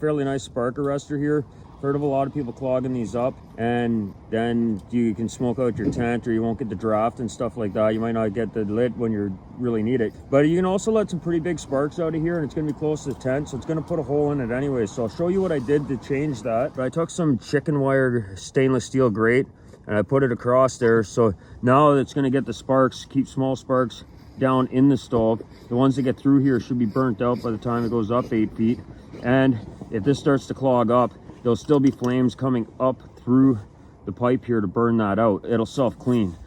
fairly nice spark arrestor here. Heard of a lot of people clogging these up, and then you can smoke out your tent, or you won't get the draft and stuff like that. You might not get the lit when you really need it, but you can also let some pretty big sparks out of here, and it's going to be close to the tent, so it's going to put a hole in it anyway. So I'll show you what I did to change that. But I took some chicken wire stainless steel grate and I put it across there, so now it's going to get the sparks, keep small sparks down in the stove. The ones that get through here should be burnt out by the time it goes up 8 feet, and if this starts to clog up, there'll still be flames coming up through the pipe here to burn that out. It'll self-clean.